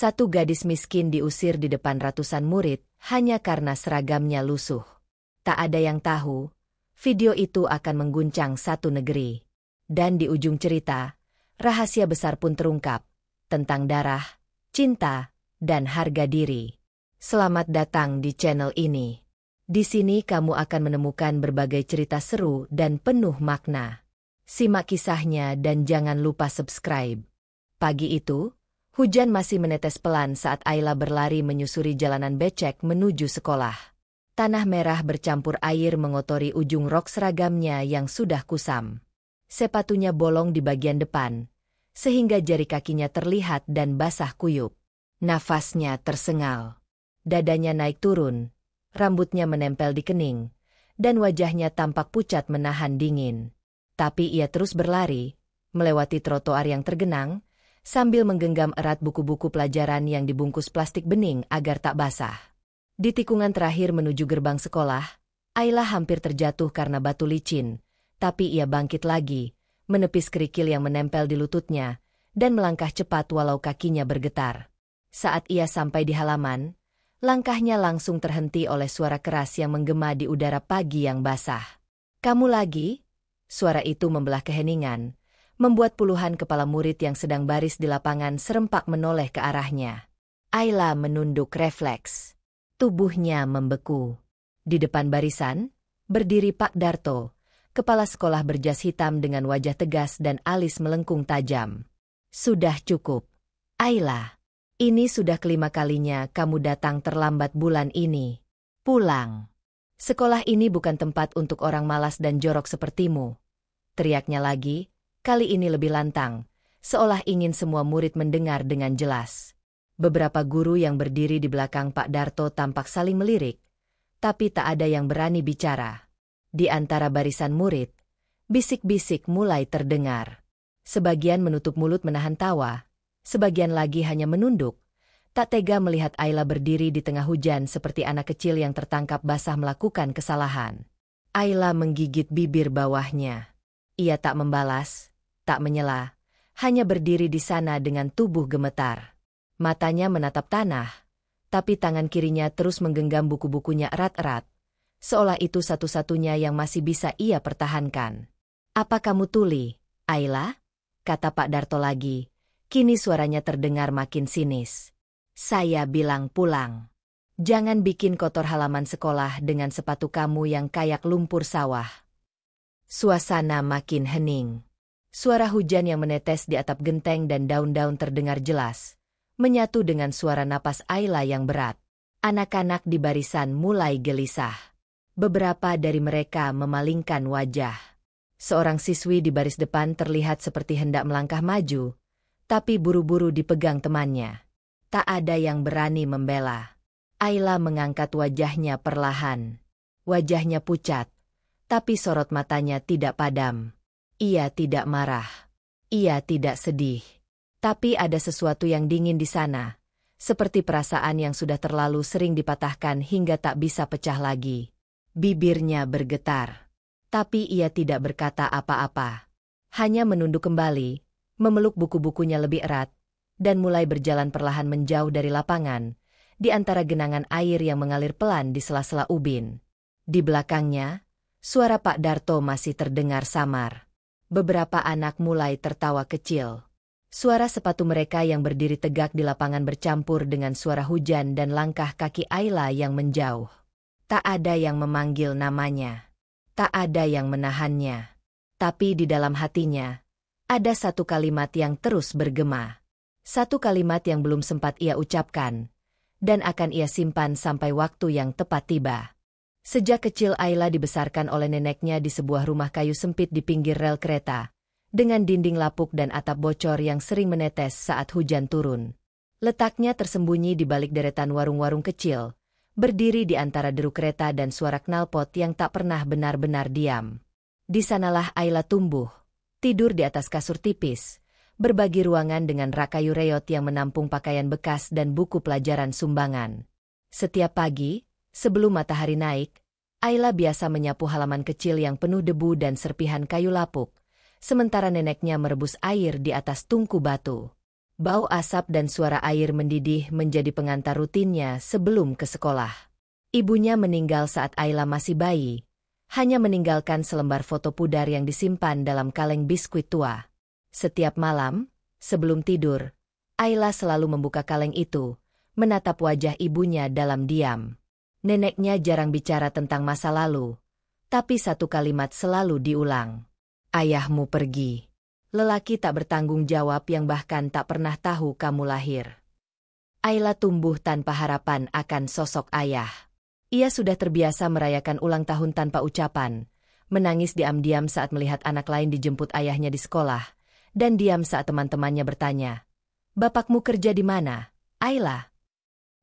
Satu gadis miskin diusir di depan ratusan murid hanya karena seragamnya lusuh. Tak ada yang tahu, video itu akan mengguncang satu negeri. Dan di ujung cerita, rahasia besar pun terungkap, tentang darah, cinta, dan harga diri. Selamat datang di channel ini. Di sini kamu akan menemukan berbagai cerita seru dan penuh makna. Simak kisahnya dan jangan lupa subscribe. Pagi itu, hujan masih menetes pelan saat Ayla berlari menyusuri jalanan becek menuju sekolah. Tanah merah bercampur air mengotori ujung rok seragamnya yang sudah kusam. Sepatunya bolong di bagian depan, sehingga jari kakinya terlihat dan basah kuyup. Nafasnya tersengal. Dadanya naik turun, rambutnya menempel di kening, dan wajahnya tampak pucat menahan dingin. Tapi ia terus berlari, melewati trotoar yang tergenang, sambil menggenggam erat buku-buku pelajaran yang dibungkus plastik bening agar tak basah. Di tikungan terakhir menuju gerbang sekolah, Ayla hampir terjatuh karena batu licin, tapi ia bangkit lagi, menepis kerikil yang menempel di lututnya, dan melangkah cepat walau kakinya bergetar. Saat ia sampai di halaman, langkahnya langsung terhenti oleh suara keras yang menggema di udara pagi yang basah. "Kamu lagi?" Suara itu membelah keheningan, membuat puluhan kepala murid yang sedang baris di lapangan serempak menoleh ke arahnya. Ayla menunduk refleks. Tubuhnya membeku. Di depan barisan, berdiri Pak Darto, kepala sekolah berjas hitam dengan wajah tegas dan alis melengkung tajam. "Sudah cukup, Ayla. Ini sudah kelima kalinya kamu datang terlambat bulan ini. Pulang. Sekolah ini bukan tempat untuk orang malas dan jorok sepertimu," teriaknya lagi, kali ini lebih lantang, seolah ingin semua murid mendengar dengan jelas. Beberapa guru yang berdiri di belakang Pak Darto tampak saling melirik, tapi tak ada yang berani bicara. Di antara barisan murid, bisik-bisik mulai terdengar. Sebagian menutup mulut menahan tawa, sebagian lagi hanya menunduk, tak tega melihat Ayla berdiri di tengah hujan seperti anak kecil yang tertangkap basah melakukan kesalahan. Ayla menggigit bibir bawahnya. Ia tak membalas, tak menyela, hanya berdiri di sana dengan tubuh gemetar. Matanya menatap tanah, tapi tangan kirinya terus menggenggam buku-bukunya erat-erat, seolah itu satu-satunya yang masih bisa ia pertahankan. "Apa kamu tuli, Ayla?" kata Pak Darto lagi. Kini suaranya terdengar makin sinis. "Saya bilang pulang. Jangan bikin kotor halaman sekolah dengan sepatu kamu yang kayak lumpur sawah." Suasana makin hening. Suara hujan yang menetes di atap genteng dan daun-daun terdengar jelas, menyatu dengan suara napas Ayla yang berat. Anak-anak di barisan mulai gelisah. Beberapa dari mereka memalingkan wajah. Seorang siswi di baris depan terlihat seperti hendak melangkah maju, tapi buru-buru dipegang temannya. Tak ada yang berani membela. Ayla mengangkat wajahnya perlahan. Wajahnya pucat, tapi sorot matanya tidak padam. Ia tidak marah. Ia tidak sedih. Tapi ada sesuatu yang dingin di sana, seperti perasaan yang sudah terlalu sering dipatahkan hingga tak bisa pecah lagi. Bibirnya bergetar. Tapi ia tidak berkata apa-apa. Hanya menunduk kembali, memeluk buku-bukunya lebih erat, dan mulai berjalan perlahan menjauh dari lapangan, di antara genangan air yang mengalir pelan di sela-sela ubin. Di belakangnya, suara Pak Darto masih terdengar samar. Beberapa anak mulai tertawa kecil. Suara sepatu mereka yang berdiri tegak di lapangan bercampur dengan suara hujan dan langkah kaki Ayla yang menjauh. Tak ada yang memanggil namanya. Tak ada yang menahannya. Tapi di dalam hatinya, ada satu kalimat yang terus bergema. Satu kalimat yang belum sempat ia ucapkan, dan akan ia simpan sampai waktu yang tepat tiba. Sejak kecil Ayla dibesarkan oleh neneknya di sebuah rumah kayu sempit di pinggir rel kereta, dengan dinding lapuk dan atap bocor yang sering menetes saat hujan turun. Letaknya tersembunyi di balik deretan warung-warung kecil, berdiri di antara deru kereta dan suara knalpot yang tak pernah benar-benar diam. Di sanalah Ayla tumbuh, tidur di atas kasur tipis, berbagi ruangan dengan rak kayu reot yang menampung pakaian bekas dan buku pelajaran sumbangan. Setiap pagi, sebelum matahari naik, Ayla biasa menyapu halaman kecil yang penuh debu dan serpihan kayu lapuk, sementara neneknya merebus air di atas tungku batu. Bau asap dan suara air mendidih menjadi pengantar rutinnya sebelum ke sekolah. Ibunya meninggal saat Ayla masih bayi, hanya meninggalkan selembar foto pudar yang disimpan dalam kaleng biskuit tua. Setiap malam, sebelum tidur, Ayla selalu membuka kaleng itu, menatap wajah ibunya dalam diam. Neneknya jarang bicara tentang masa lalu, tapi satu kalimat selalu diulang. Ayahmu pergi. Lelaki tak bertanggung jawab yang bahkan tak pernah tahu kamu lahir. Ayla tumbuh tanpa harapan akan sosok ayah. Ia sudah terbiasa merayakan ulang tahun tanpa ucapan, menangis diam-diam saat melihat anak lain dijemput ayahnya di sekolah, dan diam saat teman-temannya bertanya, "Bapakmu kerja di mana, Ayla?"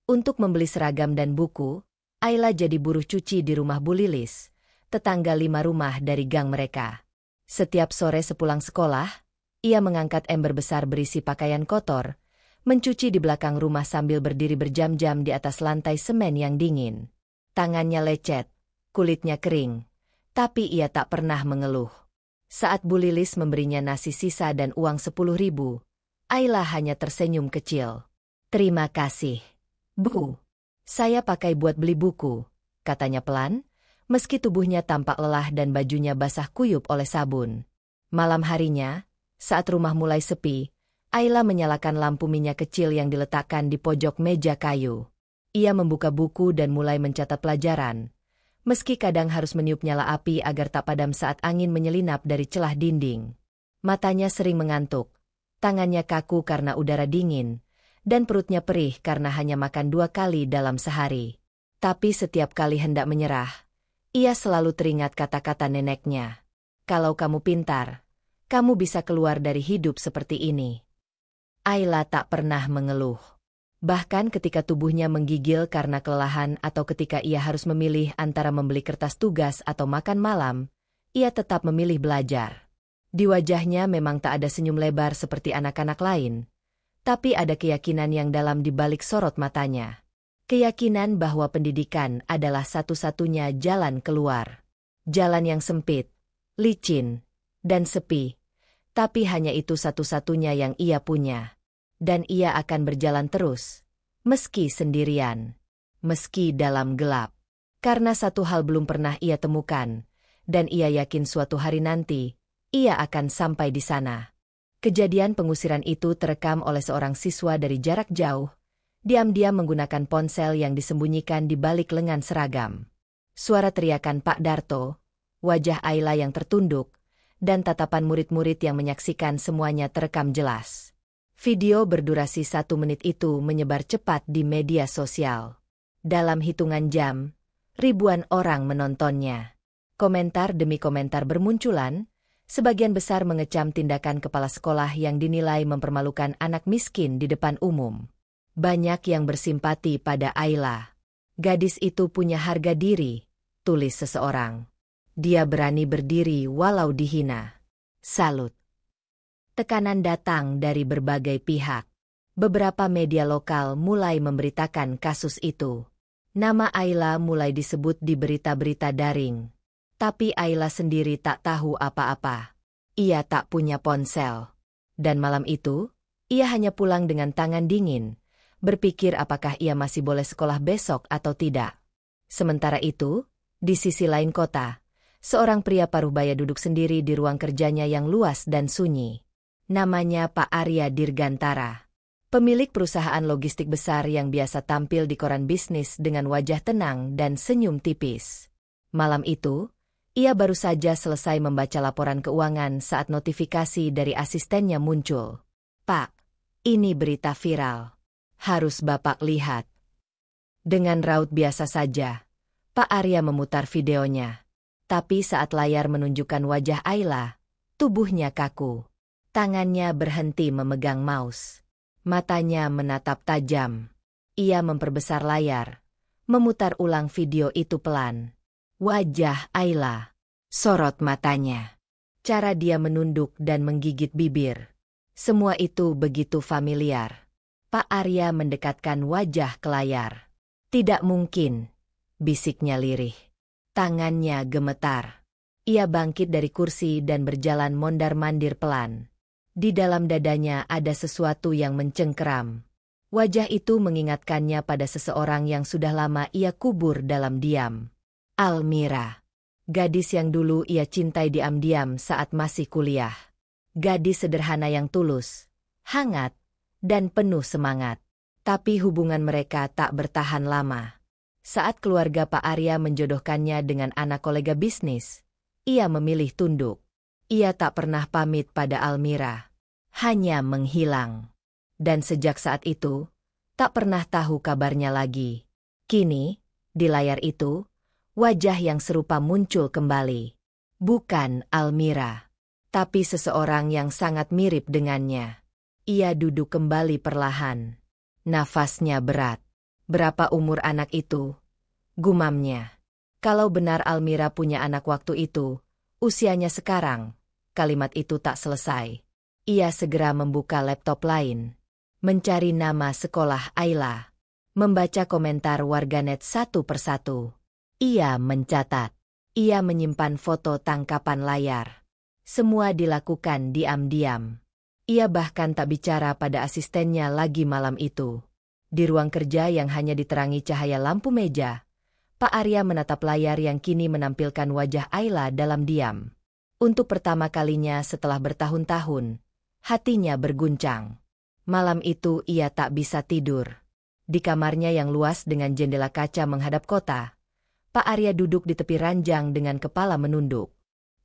Untuk membeli seragam dan buku, Ayla jadi buruh cuci di rumah Bu Lilis, tetangga 5 rumah dari gang mereka. Setiap sore sepulang sekolah, ia mengangkat ember besar berisi pakaian kotor, mencuci di belakang rumah sambil berdiri berjam-jam di atas lantai semen yang dingin. Tangannya lecet, kulitnya kering, tapi ia tak pernah mengeluh. Saat Bu Lilis memberinya nasi sisa dan uang 10.000, Ayla hanya tersenyum kecil. "Terima kasih, Bu. Saya pakai buat beli buku," katanya pelan, meski tubuhnya tampak lelah dan bajunya basah kuyup oleh sabun. Malam harinya, saat rumah mulai sepi, Ayla menyalakan lampu minyak kecil yang diletakkan di pojok meja kayu. Ia membuka buku dan mulai mencatat pelajaran, meski kadang harus meniup nyala api agar tak padam saat angin menyelinap dari celah dinding. Matanya sering mengantuk, tangannya kaku karena udara dingin, dan perutnya perih karena hanya makan 2 kali dalam sehari. Tapi setiap kali hendak menyerah, ia selalu teringat kata-kata neneknya. "Kalau kamu pintar, kamu bisa keluar dari hidup seperti ini." Ayla tak pernah mengeluh. Bahkan ketika tubuhnya menggigil karena kelelahan atau ketika ia harus memilih antara membeli kertas tugas atau makan malam, ia tetap memilih belajar. Di wajahnya memang tak ada senyum lebar seperti anak-anak lain, tapi ada keyakinan yang dalam di balik sorot matanya. Keyakinan bahwa pendidikan adalah satu-satunya jalan keluar. Jalan yang sempit, licin, dan sepi. Tapi hanya itu satu-satunya yang ia punya. Dan ia akan berjalan terus, meski sendirian, meski dalam gelap. Karena satu hal belum pernah ia temukan, dan ia yakin suatu hari nanti, ia akan sampai di sana. Kejadian pengusiran itu terekam oleh seorang siswa dari jarak jauh, diam-diam menggunakan ponsel yang disembunyikan di balik lengan seragam. Suara teriakan Pak Darto, wajah Ayla yang tertunduk, dan tatapan murid-murid yang menyaksikan semuanya terekam jelas. Video berdurasi 1 menit itu menyebar cepat di media sosial. Dalam hitungan jam, ribuan orang menontonnya. Komentar demi komentar bermunculan, sebagian besar mengecam tindakan kepala sekolah yang dinilai mempermalukan anak miskin di depan umum. Banyak yang bersimpati pada Ayla. "Gadis itu punya harga diri," tulis seseorang. "Dia berani berdiri walau dihina. Salut." Tekanan datang dari berbagai pihak. Beberapa media lokal mulai memberitakan kasus itu. Nama Ayla mulai disebut di berita-berita daring. Tapi Ayla sendiri tak tahu apa-apa. Ia tak punya ponsel. Dan malam itu, ia hanya pulang dengan tangan dingin, berpikir apakah ia masih boleh sekolah besok atau tidak. Sementara itu, di sisi lain kota, seorang pria paruh-baya duduk sendiri di ruang kerjanya yang luas dan sunyi. Namanya Pak Arya Dirgantara. Pemilik perusahaan logistik besar yang biasa tampil di koran bisnis dengan wajah tenang dan senyum tipis. Malam itu, ia baru saja selesai membaca laporan keuangan saat notifikasi dari asistennya muncul. "Pak, ini berita viral. Harus Bapak lihat." Dengan raut biasa saja, Pak Arya memutar videonya. Tapi saat layar menunjukkan wajah Ayla, tubuhnya kaku. Tangannya berhenti memegang mouse. Matanya menatap tajam. Ia memperbesar layar, memutar ulang video itu pelan. Wajah Ayla, sorot matanya. Cara dia menunduk dan menggigit bibir. Semua itu begitu familiar. Pak Arya mendekatkan wajah ke layar. "Tidak mungkin," bisiknya lirih. Tangannya gemetar. Ia bangkit dari kursi dan berjalan mondar-mandir pelan. Di dalam dadanya ada sesuatu yang mencengkeram. Wajah itu mengingatkannya pada seseorang yang sudah lama ia kubur dalam diam. Almira. Gadis yang dulu ia cintai diam-diam saat masih kuliah. Gadis sederhana yang tulus, hangat, dan penuh semangat. Tapi hubungan mereka tak bertahan lama. Saat keluarga Pak Arya menjodohkannya dengan anak kolega bisnis, ia memilih tunduk. Ia tak pernah pamit pada Almira. Hanya menghilang. Dan sejak saat itu, tak pernah tahu kabarnya lagi. Kini, di layar itu, wajah yang serupa muncul kembali. Bukan Almira, tapi seseorang yang sangat mirip dengannya. Ia duduk kembali perlahan. Nafasnya berat. Berapa umur anak itu? Gumamnya. Kalau benar Almira punya anak waktu itu, usianya sekarang, kalimat itu tak selesai. Ia segera membuka laptop lain. Mencari nama sekolah Ayla. Membaca komentar warganet satu persatu. Ia mencatat. Ia menyimpan foto tangkapan layar. Semua dilakukan diam-diam. Ia bahkan tak bicara pada asistennya lagi malam itu. Di ruang kerja yang hanya diterangi cahaya lampu meja, Pak Arya menatap layar yang kini menampilkan wajah Ayla dalam diam. Untuk pertama kalinya setelah bertahun-tahun, hatinya berguncang. Malam itu ia tak bisa tidur. Di kamarnya yang luas dengan jendela kaca menghadap kota, Pak Arya duduk di tepi ranjang dengan kepala menunduk.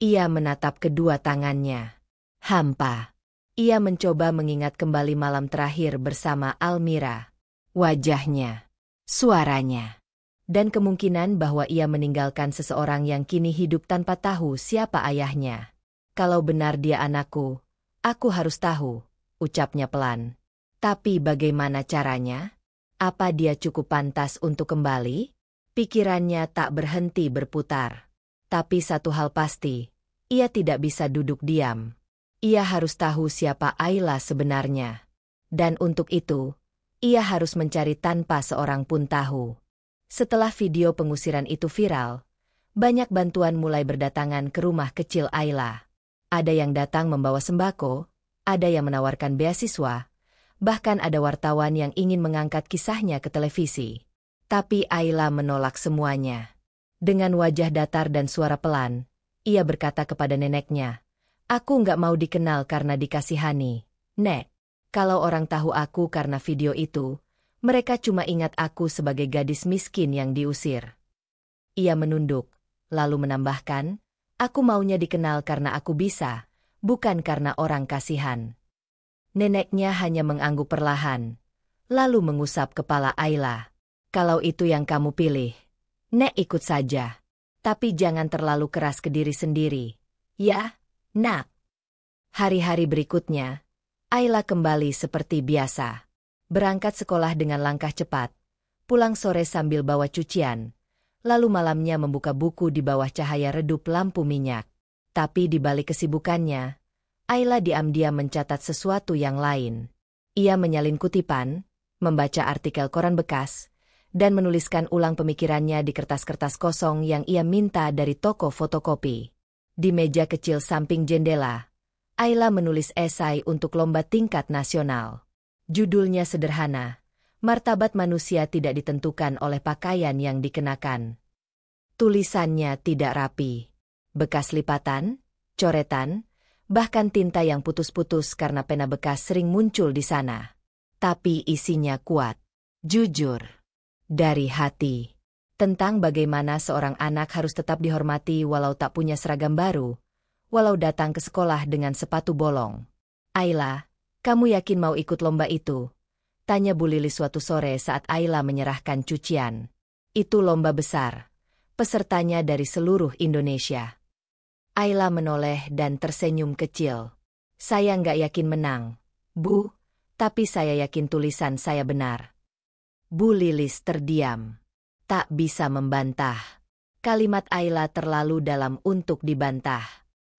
Ia menatap kedua tangannya. Hampa. Ia mencoba mengingat kembali malam terakhir bersama Almira. Wajahnya, suaranya, dan kemungkinan bahwa ia meninggalkan seseorang yang kini hidup tanpa tahu siapa ayahnya. Kalau benar dia anakku, aku harus tahu, ucapnya pelan. Tapi bagaimana caranya? Apa dia cukup pantas untuk kembali? Pikirannya tak berhenti berputar. Tapi satu hal pasti, ia tidak bisa duduk diam. Ia harus tahu siapa Ayla sebenarnya. Dan untuk itu, ia harus mencari tanpa seorang pun tahu. Setelah video pengusiran itu viral, banyak bantuan mulai berdatangan ke rumah kecil Ayla. Ada yang datang membawa sembako, ada yang menawarkan beasiswa, bahkan ada wartawan yang ingin mengangkat kisahnya ke televisi. Tapi Ayla menolak semuanya. Dengan wajah datar dan suara pelan, ia berkata kepada neneknya, "Aku nggak mau dikenal karena dikasihani, Nek. Kalau orang tahu aku karena video itu, mereka cuma ingat aku sebagai gadis miskin yang diusir." Ia menunduk, lalu menambahkan, "Aku maunya dikenal karena aku bisa, bukan karena orang kasihan." Neneknya hanya mengangguk perlahan, lalu mengusap kepala Ayla. "Kalau itu yang kamu pilih, Nek ikut saja. Tapi jangan terlalu keras ke diri sendiri. Ya, Nak." Hari-hari berikutnya, Ayla kembali seperti biasa. Berangkat sekolah dengan langkah cepat, pulang sore sambil bawa cucian, lalu malamnya membuka buku di bawah cahaya redup lampu minyak. Tapi di balik kesibukannya, Ayla diam-diam mencatat sesuatu yang lain. Ia menyalin kutipan, membaca artikel koran bekas, dan menuliskan ulang pemikirannya di kertas-kertas kosong yang ia minta dari toko fotokopi. Di meja kecil samping jendela, Ayla menulis esai untuk lomba tingkat nasional. Judulnya sederhana, "Martabat Manusia Tidak Ditentukan Oleh Pakaian yang Dikenakan." Tulisannya tidak rapi. Bekas lipatan, coretan, bahkan tinta yang putus-putus karena pena bekas sering muncul di sana. Tapi isinya kuat, jujur, dari hati. Tentang bagaimana seorang anak harus tetap dihormati walau tak punya seragam baru, walau datang ke sekolah dengan sepatu bolong. "Ayla, kamu yakin mau ikut lomba itu?" tanya Bu Lilis suatu sore saat Ayla menyerahkan cucian. "Itu lomba besar. Pesertanya dari seluruh Indonesia." Ayla menoleh dan tersenyum kecil. "Saya nggak yakin menang, Bu, tapi saya yakin tulisan saya benar." Bu Lilis terdiam. Tak bisa membantah. Kalimat Ayla terlalu dalam untuk dibantah.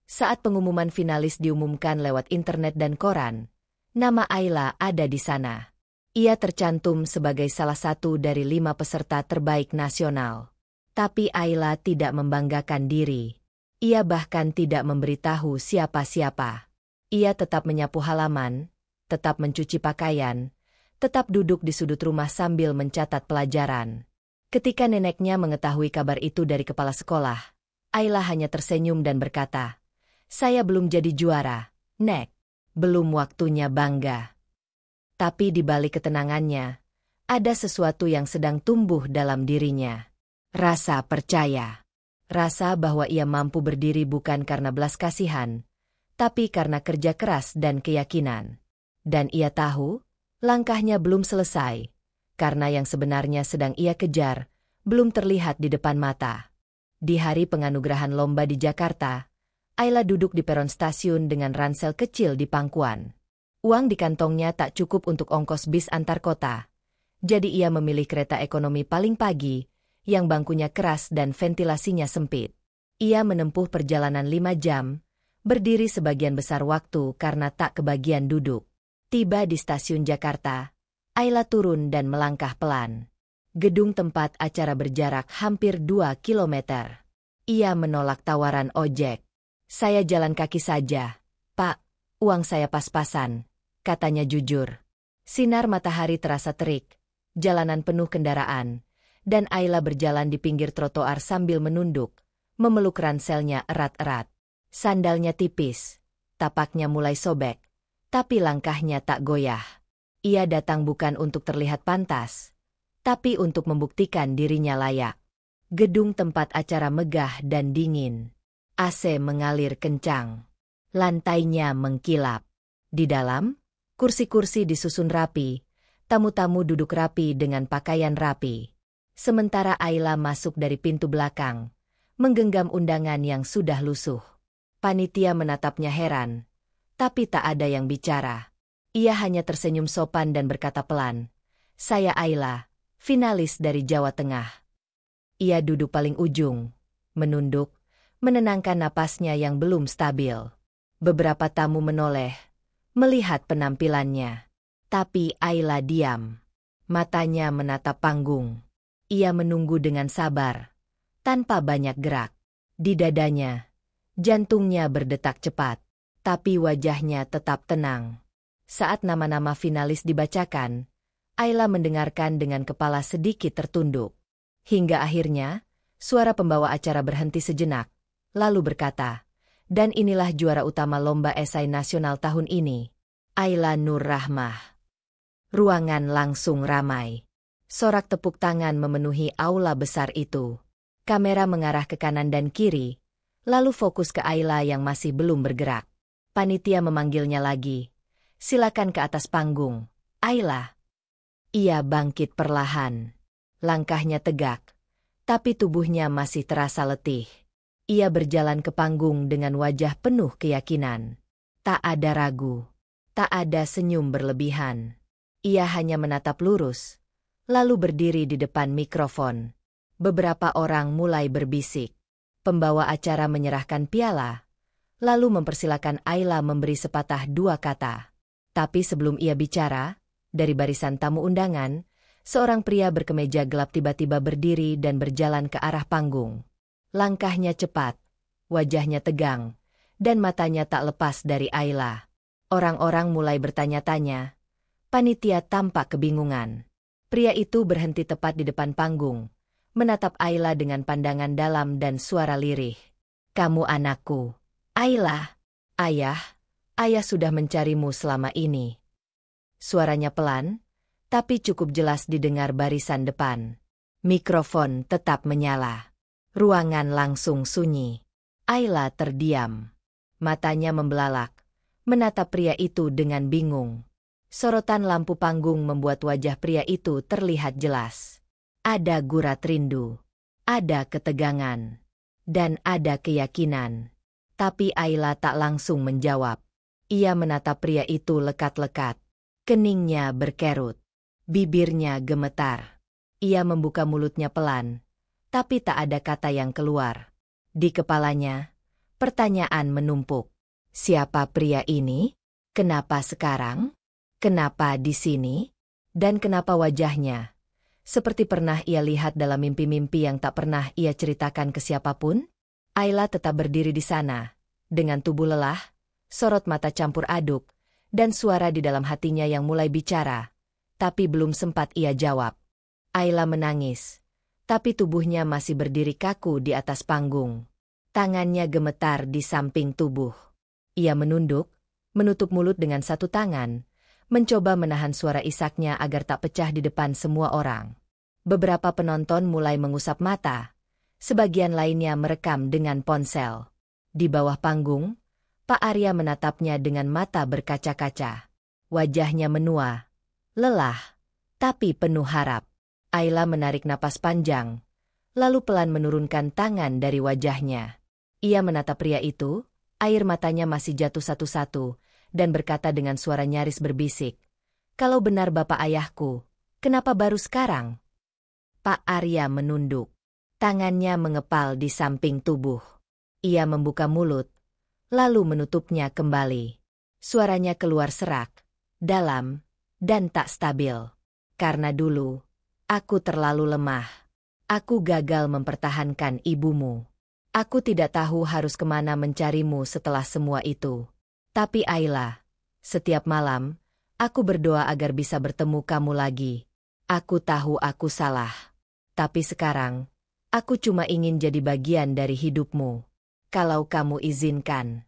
Saat pengumuman finalis diumumkan lewat internet dan koran, nama Ayla ada di sana. Ia tercantum sebagai salah satu dari 5 peserta terbaik nasional. Tapi Ayla tidak membanggakan diri. Ia bahkan tidak memberitahu siapa-siapa. Ia tetap menyapu halaman, tetap mencuci pakaian, tetap duduk di sudut rumah sambil mencatat pelajaran. Ketika neneknya mengetahui kabar itu dari kepala sekolah, Ayla hanya tersenyum dan berkata, "Saya belum jadi juara, Nek. Belum waktunya bangga." Tapi di balik ketenangannya, ada sesuatu yang sedang tumbuh dalam dirinya. Rasa percaya. Rasa bahwa ia mampu berdiri bukan karena belas kasihan, tapi karena kerja keras dan keyakinan. Dan ia tahu, langkahnya belum selesai, karena yang sebenarnya sedang ia kejar, belum terlihat di depan mata. Di hari penganugerahan lomba di Jakarta, Ayla duduk di peron stasiun dengan ransel kecil di pangkuan. Uang di kantongnya tak cukup untuk ongkos bis antar kota. Jadi ia memilih kereta ekonomi paling pagi, yang bangkunya keras dan ventilasinya sempit. Ia menempuh perjalanan 5 jam, berdiri sebagian besar waktu karena tak kebagian duduk. Tiba di stasiun Jakarta, Ayla turun dan melangkah pelan. Gedung tempat acara berjarak hampir 2 kilometer. Ia menolak tawaran ojek. "Saya jalan kaki saja, Pak. Uang saya pas-pasan," katanya jujur. Sinar matahari terasa terik, jalanan penuh kendaraan, dan Ayla berjalan di pinggir trotoar sambil menunduk, memeluk ranselnya erat-erat. Sandalnya tipis, tapaknya mulai sobek, tapi langkahnya tak goyah. Ia datang bukan untuk terlihat pantas, tapi untuk membuktikan dirinya layak. Gedung tempat acara megah dan dingin. AC mengalir kencang. Lantainya mengkilap. Di dalam, kursi-kursi disusun rapi, tamu-tamu duduk rapi dengan pakaian rapi. Sementara Ayla masuk dari pintu belakang, menggenggam undangan yang sudah lusuh. Panitia menatapnya heran, tapi tak ada yang bicara. Ia hanya tersenyum sopan dan berkata pelan, "Saya Ayla, finalis dari Jawa Tengah." Ia duduk paling ujung, menunduk, menenangkan napasnya yang belum stabil. Beberapa tamu menoleh, melihat penampilannya. Tapi Ayla diam. Matanya menatap panggung. Ia menunggu dengan sabar, tanpa banyak gerak. Di dadanya, jantungnya berdetak cepat, tapi wajahnya tetap tenang. Saat nama-nama finalis dibacakan, Ayla mendengarkan dengan kepala sedikit tertunduk. Hingga akhirnya, suara pembawa acara berhenti sejenak, lalu berkata, "Dan inilah juara utama lomba esai nasional tahun ini, Ayla Nur Rahmah." Ruangan langsung ramai. Sorak tepuk tangan memenuhi aula besar itu. Kamera mengarah ke kanan dan kiri, lalu fokus ke Ayla yang masih belum bergerak. Panitia memanggilnya lagi. "Silakan ke atas panggung, Ayla." Ia bangkit perlahan. Langkahnya tegak, tapi tubuhnya masih terasa letih. Ia berjalan ke panggung dengan wajah penuh keyakinan. Tak ada ragu, tak ada senyum berlebihan. Ia hanya menatap lurus, lalu berdiri di depan mikrofon. Beberapa orang mulai berbisik. Pembawa acara menyerahkan piala, lalu mempersilakan Ayla memberi sepatah dua kata. Tapi sebelum ia bicara, dari barisan tamu undangan, seorang pria berkemeja gelap tiba-tiba berdiri dan berjalan ke arah panggung. Langkahnya cepat, wajahnya tegang, dan matanya tak lepas dari Ayla. Orang-orang mulai bertanya-tanya. Panitia tampak kebingungan. Pria itu berhenti tepat di depan panggung, menatap Ayla dengan pandangan dalam dan suara lirih. "Kamu anakku, Ayla. Ayah sudah mencarimu selama ini." Suaranya pelan, tapi cukup jelas didengar barisan depan. Mikrofon tetap menyala. Ruangan langsung sunyi. Ayla terdiam. Matanya membelalak, menatap pria itu dengan bingung. Sorotan lampu panggung membuat wajah pria itu terlihat jelas. Ada gurat rindu, ada ketegangan, dan ada keyakinan. Tapi Ayla tak langsung menjawab. Ia menatap pria itu lekat-lekat. Keningnya berkerut, bibirnya gemetar. Ia membuka mulutnya pelan, tapi tak ada kata yang keluar. Di kepalanya, pertanyaan menumpuk. Siapa pria ini? Kenapa sekarang? Kenapa di sini? Dan kenapa wajahnya seperti pernah ia lihat dalam mimpi-mimpi yang tak pernah ia ceritakan ke siapapun? Ayla tetap berdiri di sana, dengan tubuh lelah, sorot mata campur aduk, dan suara di dalam hatinya yang mulai bicara. Tapi belum sempat ia jawab. Ayla menangis, tapi tubuhnya masih berdiri kaku di atas panggung. Tangannya gemetar di samping tubuh. Ia menunduk, menutup mulut dengan satu tangan, mencoba menahan suara isaknya agar tak pecah di depan semua orang. Beberapa penonton mulai mengusap mata, sebagian lainnya merekam dengan ponsel. Di bawah panggung, Pak Arya menatapnya dengan mata berkaca-kaca. Wajahnya menua, lelah, tapi penuh harap. Ayla menarik napas panjang, lalu pelan menurunkan tangan dari wajahnya. Ia menatap pria itu, air matanya masih jatuh satu-satu, dan berkata dengan suara nyaris berbisik, "Kalau benar bapak ayahku, kenapa baru sekarang?" Pak Arya menunduk. Tangannya mengepal di samping tubuh. Ia membuka mulut, lalu menutupnya kembali. Suaranya keluar serak, dalam, dan tak stabil. "Karena dulu, aku terlalu lemah. Aku gagal mempertahankan ibumu. Aku tidak tahu harus kemana mencarimu setelah semua itu. Tapi Ayla, setiap malam, aku berdoa agar bisa bertemu kamu lagi. Aku tahu aku salah. Tapi sekarang, aku cuma ingin jadi bagian dari hidupmu. Kalau kamu izinkan."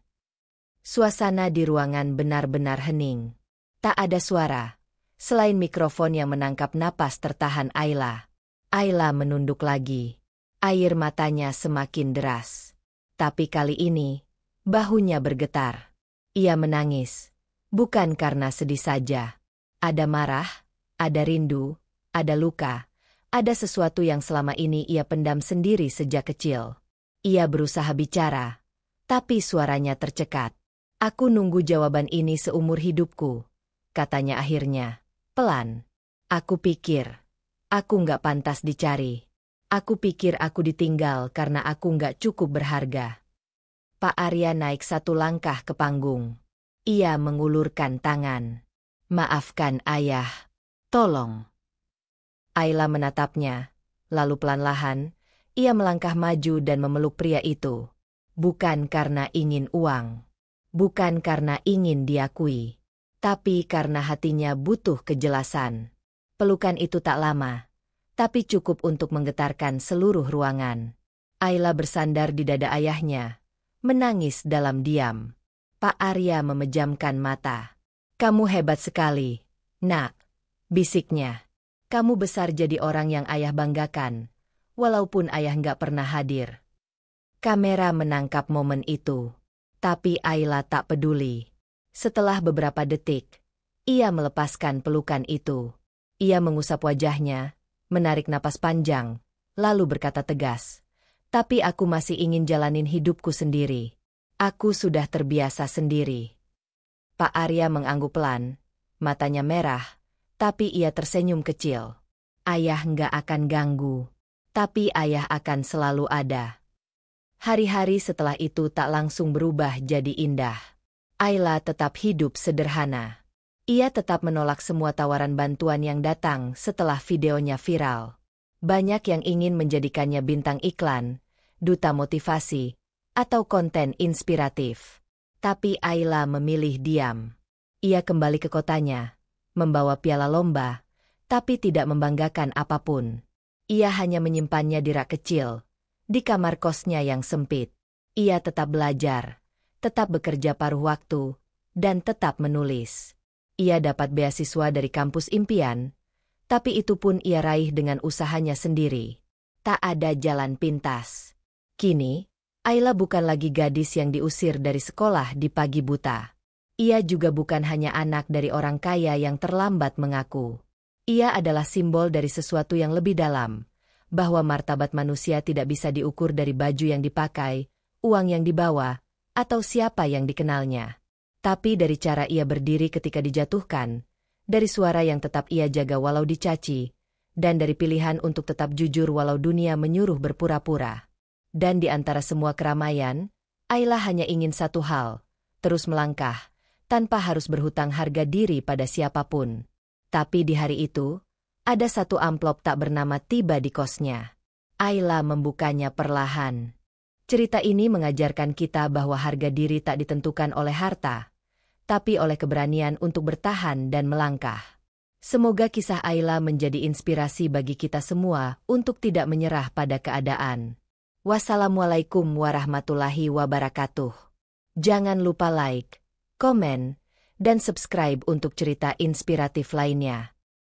Suasana di ruangan benar-benar hening. Tak ada suara, selain mikrofon yang menangkap napas tertahan Ayla. Ayla menunduk lagi. Air matanya semakin deras. Tapi kali ini, bahunya bergetar. Ia menangis, bukan karena sedih saja. Ada marah, ada rindu, ada luka, ada sesuatu yang selama ini ia pendam sendiri sejak kecil. Ia berusaha bicara, tapi suaranya tercekat. "Aku nunggu jawaban ini seumur hidupku," katanya akhirnya, pelan. "Aku pikir, aku nggak pantas dicari. Aku pikir aku ditinggal karena aku nggak cukup berharga." Pak Arya naik satu langkah ke panggung. Ia mengulurkan tangan. "Maafkan ayah. Tolong." Ayla menatapnya, lalu pelan-lahan, ia melangkah maju dan memeluk pria itu. Bukan karena ingin uang. Bukan karena ingin diakui. Tapi karena hatinya butuh kejelasan. Pelukan itu tak lama, tapi cukup untuk menggetarkan seluruh ruangan. Ayla bersandar di dada ayahnya, menangis dalam diam. Pak Arya memejamkan mata. "Kamu hebat sekali, nak," bisiknya. "Kamu besar jadi orang yang ayah banggakan, walaupun ayah nggak pernah hadir." Kamera menangkap momen itu. Tapi Ayla tak peduli. Setelah beberapa detik, ia melepaskan pelukan itu. Ia mengusap wajahnya, menarik napas panjang, lalu berkata tegas, "Tapi aku masih ingin jalanin hidupku sendiri. Aku sudah terbiasa sendiri." Pak Arya mengangguk pelan, matanya merah, tapi ia tersenyum kecil. "Ayah nggak akan ganggu, tapi ayah akan selalu ada." Hari-hari setelah itu tak langsung berubah jadi indah. Ayla tetap hidup sederhana. Ia tetap menolak semua tawaran bantuan yang datang setelah videonya viral. Banyak yang ingin menjadikannya bintang iklan, duta motivasi, atau konten inspiratif. Tapi Ayla memilih diam. Ia kembali ke kotanya, membawa piala lomba, tapi tidak membanggakan apapun. Ia hanya menyimpannya di rak kecil, di kamar kosnya yang sempit. Ia tetap belajar, tetap bekerja paruh waktu, dan tetap menulis. Ia dapat beasiswa dari kampus impian, tapi itu pun ia raih dengan usahanya sendiri. Tak ada jalan pintas. Kini, Ayla bukan lagi gadis yang diusir dari sekolah di pagi buta. Ia juga bukan hanya anak dari orang kaya yang terlambat mengaku. Ia adalah simbol dari sesuatu yang lebih dalam, bahwa martabat manusia tidak bisa diukur dari baju yang dipakai, uang yang dibawa, atau siapa yang dikenalnya. Tapi dari cara ia berdiri ketika dijatuhkan, dari suara yang tetap ia jaga walau dicaci, dan dari pilihan untuk tetap jujur walau dunia menyuruh berpura-pura. Dan di antara semua keramaian, Ayla hanya ingin satu hal, terus melangkah, tanpa harus berhutang harga diri pada siapapun. Tapi di hari itu, ada satu amplop tak bernama tiba di kosnya. Ayla membukanya perlahan. Cerita ini mengajarkan kita bahwa harga diri tak ditentukan oleh harta, tapi oleh keberanian untuk bertahan dan melangkah. Semoga kisah Ayla menjadi inspirasi bagi kita semua untuk tidak menyerah pada keadaan. Wassalamualaikum warahmatullahi wabarakatuh. Jangan lupa like, komen, dan subscribe untuk cerita inspiratif lainnya.